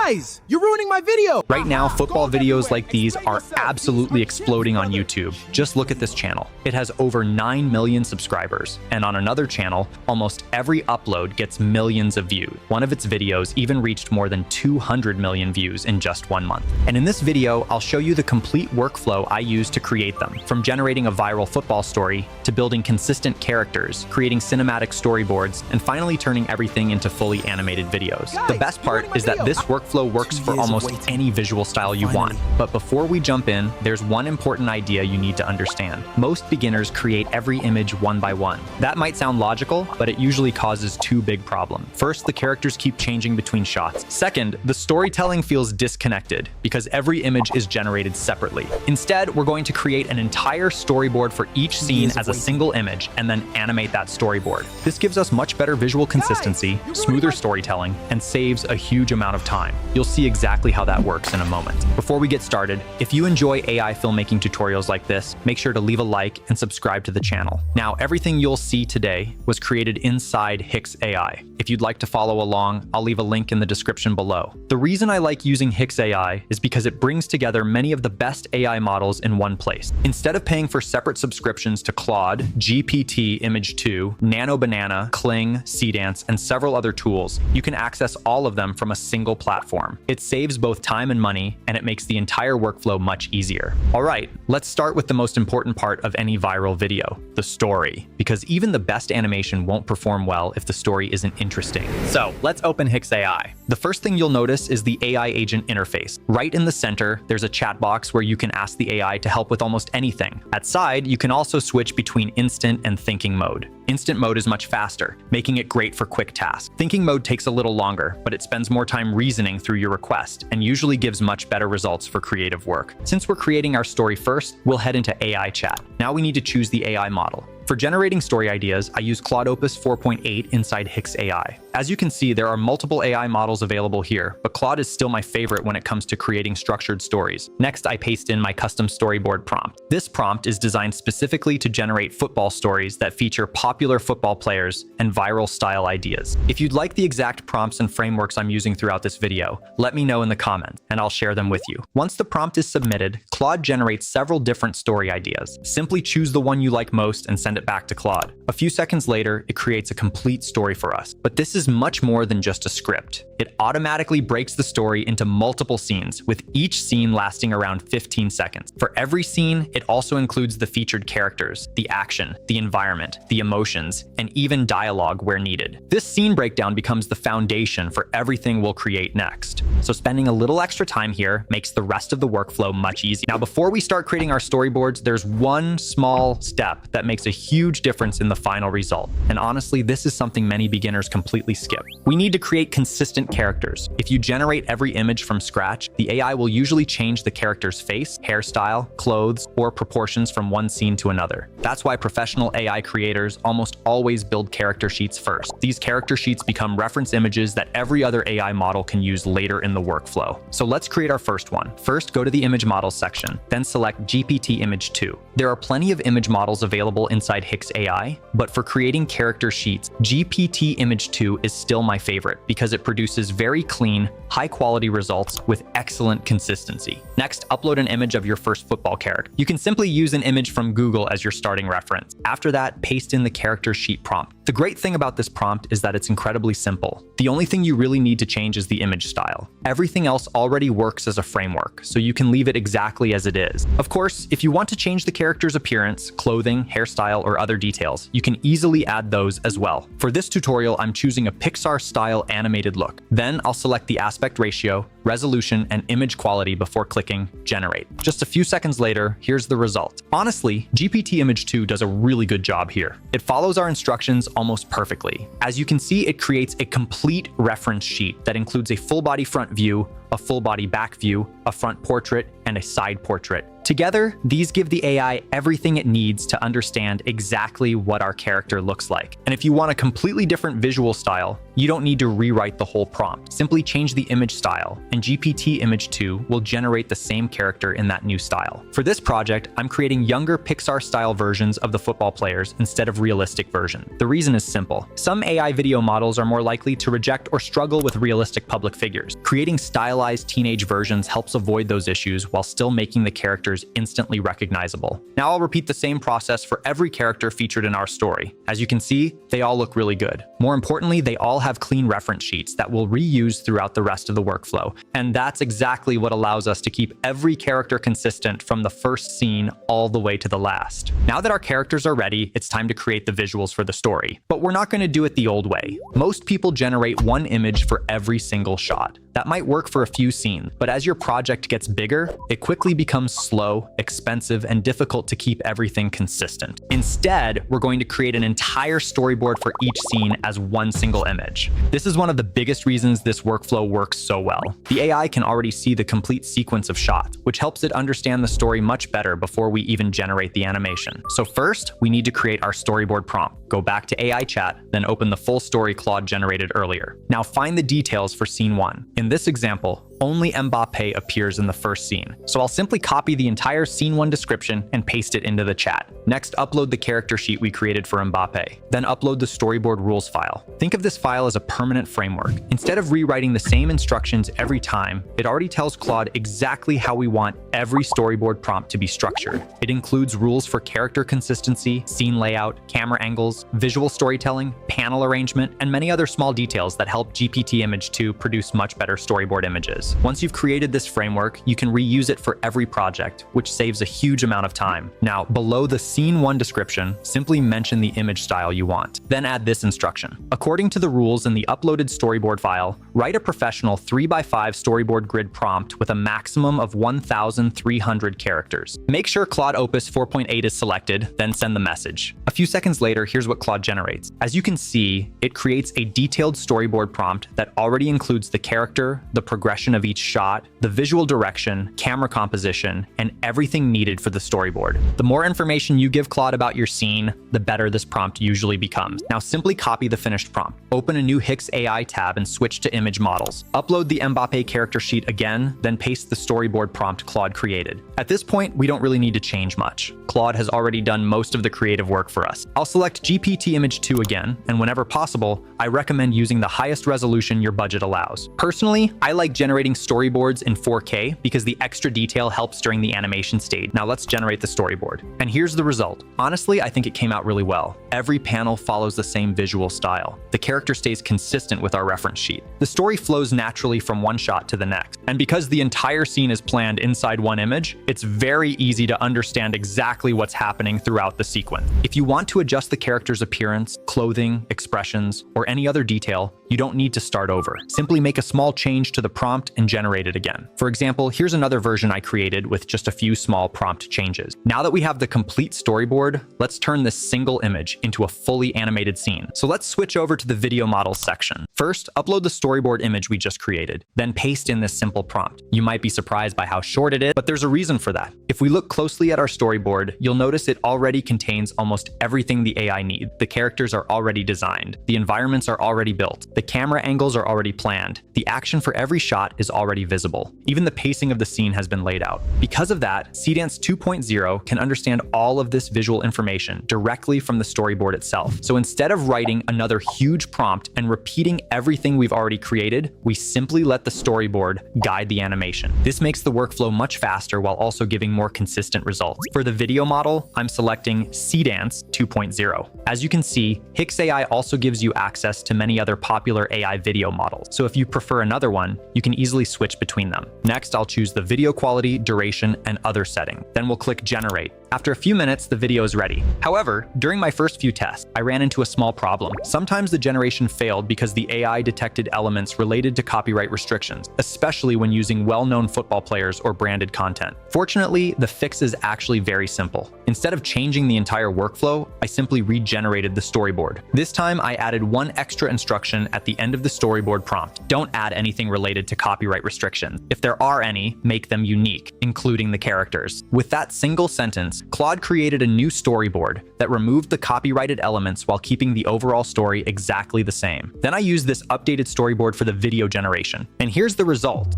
Guys, you're ruining my video! Right now, football videos like these are absolutely exploding on YouTube. Just look at this channel. It has over 9 million subscribers. And on another channel, almost every upload gets millions of views. One of its videos even reached more than 200 million views in just 1 month. And in this video, I'll show you the complete workflow I use to create them, from generating a viral football story to building consistent characters, creating cinematic storyboards, and finally turning everything into fully animated videos. The best part is that this workflow works for almost any visual style you want. But before we jump in, there's one important idea you need to understand. Most beginners create every image one by one. That might sound logical, but it usually causes two big problems. First, the characters keep changing between shots. Second, the storytelling feels disconnected because every image is generated separately. Instead, we're going to create an entire storyboard for each scene as a single image and then animate that storyboard. This gives us much better visual consistency, smoother storytelling, and saves a huge amount of time. You'll see exactly how that works in a moment. Before we get started, if you enjoy AI filmmaking tutorials like this, make sure to leave a like and subscribe to the channel. Now, everything you'll see today was created inside HIX AI. If you'd like to follow along, I'll leave a link in the description below. The reason I like using HIX AI is because it brings together many of the best AI models in one place. Instead of paying for separate subscriptions to Claude, GPT Image 2, Nano Banana, Kling, Seedance, and several other tools, you can access all of them from a single platform. It saves both time and money, and it makes the entire workflow much easier. All right, let's start with the most important part of any viral video, the story, because even the best animation won't perform well if the story isn't interesting. So let's open HIX AI. The first thing you'll notice is the AI agent interface. Right in the center, there's a chat box where you can ask the AI to help with almost anything. At side, you can also switch between instant and thinking mode. Instant mode is much faster, making it great for quick tasks. Thinking mode takes a little longer, but it spends more time reasoning through your request and usually gives much better results for creative work. Since we're creating our story first, we'll head into AI chat. Now we need to choose the AI model. For generating story ideas, I use Claude Opus 4.8 inside HIX AI. As you can see, there are multiple AI models available here, but Claude is still my favorite when it comes to creating structured stories. Next, I paste in my custom storyboard prompt. This prompt is designed specifically to generate football stories that feature popular football players and viral style ideas. If you'd like the exact prompts and frameworks I'm using throughout this video, let me know in the comments, and I'll share them with you. Once the prompt is submitted, Claude generates several different story ideas. Simply choose the one you like most and send it back to Claude. A few seconds later, it creates a complete story for us. But this is much more than just a script. It automatically breaks the story into multiple scenes, with each scene lasting around 15 seconds. For every scene, it also includes the featured characters, the action, the environment, the emotions, and even dialogue where needed. This scene breakdown becomes the foundation for everything we'll create next. So spending a little extra time here makes the rest of the workflow much easier. Now, before we start creating our storyboards, there's one small step that makes a huge difference in the final result. And honestly, this is something many beginners completely skip. We need to create consistent characters. If you generate every image from scratch, the AI will usually change the character's face, hairstyle, clothes, or proportions from one scene to another. That's why professional AI creators almost always build character sheets first. These character sheets become reference images that every other AI model can use later in the workflow. So let's create our first one. First, go to the image models section, then select GPT Image 2. There are plenty of image models available inside HIX AI, but for creating character sheets, GPT Image 2 is still my favorite because it produces very clean, high-quality results with excellent consistency. Next, upload an image of your first football character. You can simply use an image from Google as your starting reference. After that, paste in the character sheet prompt. The great thing about this prompt is that it's incredibly simple. The only thing you really need to change is the image style. Everything else already works as a framework, so you can leave it exactly as it is. Of course, if you want to change the character's appearance, clothing, hairstyle, or other details, you can easily add those as well. For this tutorial, I'm choosing a Pixar-style animated look. Then I'll select the aspect ratio, resolution, and image quality before clicking Generate. Just a few seconds later, here's the result. Honestly, GPT Image 2 does a really good job here. It follows our instructions almost perfectly. As you can see, it creates a complete reference sheet that includes a full body front view, a full body back view, a front portrait, and a side portrait. Together, these give the AI everything it needs to understand exactly what our character looks like. And if you want a completely different visual style, you don't need to rewrite the whole prompt. Simply change the image style, and GPT Image 2 will generate the same character in that new style. For this project, I'm creating younger Pixar-style versions of the football players instead of realistic versions. The reason is simple. Some AI video models are more likely to reject or struggle with realistic public figures. Creating stylized teenage versions helps avoid those issues while still making the characters instantly recognizable. Now I'll repeat the same process for every character featured in our story. As you can see, they all look really good. More importantly, they all have clean reference sheets that we'll reuse throughout the rest of the workflow. And that's exactly what allows us to keep every character consistent from the first scene all the way to the last. Now that our characters are ready, it's time to create the visuals for the story. But we're not going to do it the old way. Most people generate one image for every single shot. That might work for a few scenes, but as your project gets bigger, it quickly becomes slow, expensive, and difficult to keep everything consistent. Instead, we're going to create an entire storyboard for each scene as one single image. This is one of the biggest reasons this workflow works so well. The AI can already see the complete sequence of shots, which helps it understand the story much better before we even generate the animation. So first, we need to create our storyboard prompt. Go back to AI chat, then open the full story Claude generated earlier. Now find the details for scene 1. In this example, only Mbappe appears in the first scene. So I'll simply copy the entire scene 1 description and paste it into the chat. Next, upload the character sheet we created for Mbappe. Then upload the storyboard rules file. Think of this file as a permanent framework. Instead of rewriting the same instructions every time, it already tells Claude exactly how we want every storyboard prompt to be structured. It includes rules for character consistency, scene layout, camera angles, visual storytelling, panel arrangement, and many other small details that help GPT Image 2 produce much better storyboard images. Once you've created this framework, you can reuse it for every project, which saves a huge amount of time. Now, below the scene 1 description, simply mention the image style you want. Then add this instruction. According to the rules in the uploaded storyboard file, write a professional 3x5 storyboard grid prompt with a maximum of 1,300 characters. Make sure Claude Opus 4.8 is selected, then send the message. A few seconds later, here's what Claude generates. As you can see, it creates a detailed storyboard prompt that already includes the character, the progression of each shot, the visual direction, camera composition, and everything needed for the storyboard. The more information you give Claude about your scene, the better this prompt usually becomes. Now simply copy the finished prompt. Open a new HIX AI tab and switch to image models. Upload the Mbappe character sheet again, then paste the storyboard prompt Claude created. At this point, we don't really need to change much. Claude has already done most of the creative work for us. I'll select GPT Image 2 again, and whenever possible, I recommend using the highest resolution your budget allows. Personally, I like generating storyboards in 4K because the extra detail helps during the animation stage. Now let's generate the storyboard. And here's the result. Honestly, I think it came out really well. Every panel follows the same visual style. The character stays consistent with our reference sheet. The story flows naturally from one shot to the next. And because the entire scene is planned inside one image, it's very easy to understand exactly what's happening throughout the sequence. If you want to adjust the character's appearance, clothing, expressions, or any other detail, you don't need to start over. Simply make a small change to the prompt and generate it again. For example, here's another version I created with just a few small prompt changes. Now that we have the complete storyboard, let's turn this single image into a fully animated scene. So let's switch over to the video models section. First, upload the storyboard image we just created, then paste in this simple prompt. You might be surprised by how short it is, but there's a reason for that. If we look closely at our storyboard, you'll notice it already contains almost everything the AI needs. The characters are already designed. The environments are already built. The camera angles are already planned. The action for every shot is already visible. Even the pacing of the scene has been laid out. Because of that, Seedance 2.0 can understand all of this visual information directly from the storyboard itself. So instead of writing another huge prompt and repeating everything we've already created, we simply let the storyboard guide the animation. This makes the workflow much faster while also giving more consistent results. For the video model, I'm selecting Seedance 2.0. As you can see, HIX AI also gives you access to many other popular AI video models. So if you prefer another one, you can easily switch between them. Next, I'll choose the video quality, duration, and other setting. Then we'll click Generate. After a few minutes, the video is ready. However, during my first few tests, I ran into a small problem. Sometimes the generation failed because the AI detected elements related to copyright restrictions, especially when using well-known football players or branded content. Fortunately, the fix is actually very simple. Instead of changing the entire workflow, I simply regenerated the storyboard. This time, I added one extra instruction at the end of the storyboard prompt. Don't add anything related to copyright restrictions. If there are any, make them unique, including the characters. With that single sentence, Claude created a new storyboard that removed the copyrighted elements while keeping the overall story exactly the same. Then I used this updated storyboard for the video generation. And here's the result.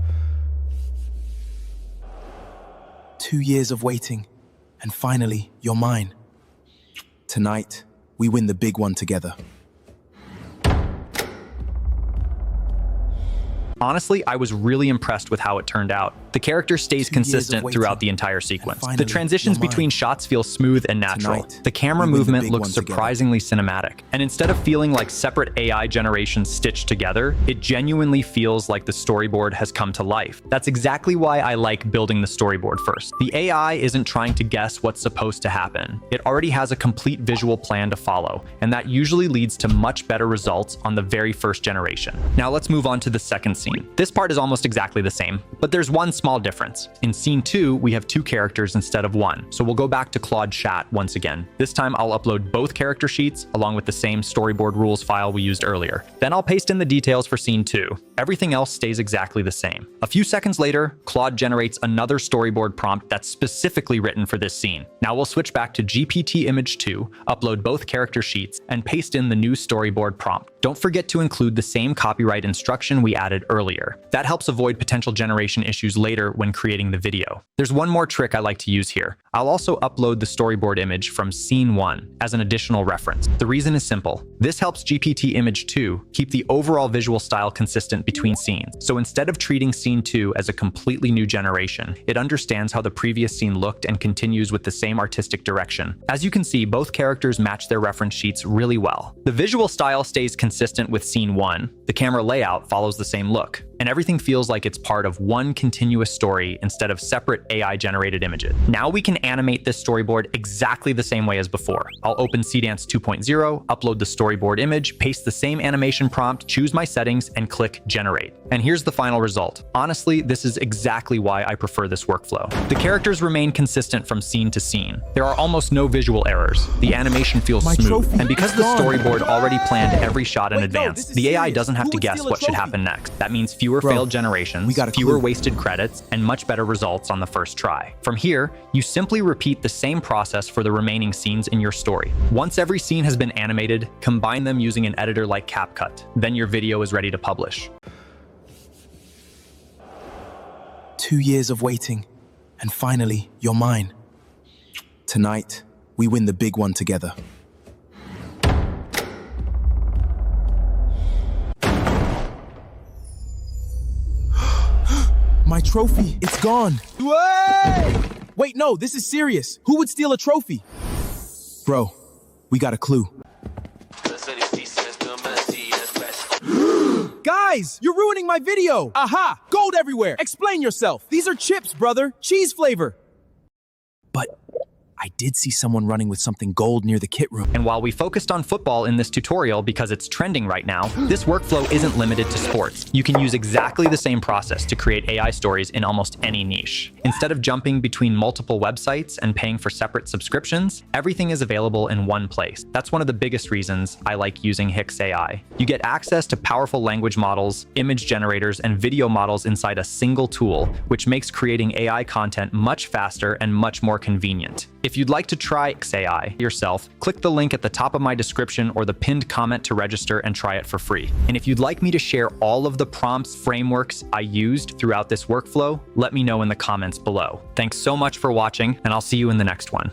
2 years of waiting, and finally, you're mine. Tonight, we win the big one together. Honestly, I was really impressed with how it turned out. The character stays consistent throughout the entire sequence. The transitions between shots feel smooth and natural. The camera movement looks surprisingly cinematic. And instead of feeling like separate AI generations stitched together, it genuinely feels like the storyboard has come to life. That's exactly why I like building the storyboard first. The AI isn't trying to guess what's supposed to happen. It already has a complete visual plan to follow, and that usually leads to much better results on the very first generation. Now let's move on to the second scene. This part is almost exactly the same, but there's one small difference. In scene 2, we have 2 characters instead of 1, so we'll go back to Claude Chat once again. This time I'll upload both character sheets along with the same storyboard rules file we used earlier. Then I'll paste in the details for scene 2. Everything else stays exactly the same. A few seconds later, Claude generates another storyboard prompt that's specifically written for this scene. Now we'll switch back to GPT Image 2, upload both character sheets, and paste in the new storyboard prompt. Don't forget to include the same copyright instruction we added earlier. That helps avoid potential generation issues later when creating the video. There's one more trick I like to use here. I'll also upload the storyboard image from scene 1 as an additional reference. The reason is simple. This helps GPT Image 2 keep the overall visual style consistent between scenes. So instead of treating scene 2 as a completely new generation, it understands how the previous scene looked and continues with the same artistic direction. As you can see, both characters match their reference sheets really well. The visual style stays consistent with scene 1. The camera layout follows the same look, and everything feels like it's part of one continuous story instead of separate AI-generated images. Now we can animate this storyboard exactly the same way as before. I'll open Seedance 2.0, upload the storyboard image, paste the same animation prompt, choose my settings, and click Generate. And here's the final result. Honestly, this is exactly why I prefer this workflow. The characters remain consistent from scene to scene. There are almost no visual errors. The animation feels smooth. And because the storyboard already planned every shot in advance, the AI doesn't have to guess what should happen next. That means fewer failed generations, fewer wasted credits, and much better results on the first try. From here, you simply repeat the same process for the remaining scenes in your story. Once every scene has been animated, combine them using an editor like CapCut. Then your video is ready to publish. 2 years of waiting, and finally, you're mine. Tonight, we win the big one together. My trophy, it's gone. Wait, no, this is serious. Who would steal a trophy? Bro, we got a clue. Guys, you're ruining my video. Aha, gold everywhere. Explain yourself. These are chips, brother. Cheese flavor. But I did see someone running with something gold near the kit room. And while we focused on football in this tutorial because it's trending right now, this workflow isn't limited to sports. You can use exactly the same process to create AI stories in almost any niche. Instead of jumping between multiple websites and paying for separate subscriptions, everything is available in one place. That's one of the biggest reasons I like using HIX AI. You get access to powerful language models, image generators, and video models inside a single tool, which makes creating AI content much faster and much more convenient. If you'd like to try HIX AI yourself, click the link at the top of my description or the pinned comment to register and try it for free. And if you'd like me to share all of the prompts, frameworks I used throughout this workflow, let me know in the comments below. Thanks so much for watching, and I'll see you in the next one.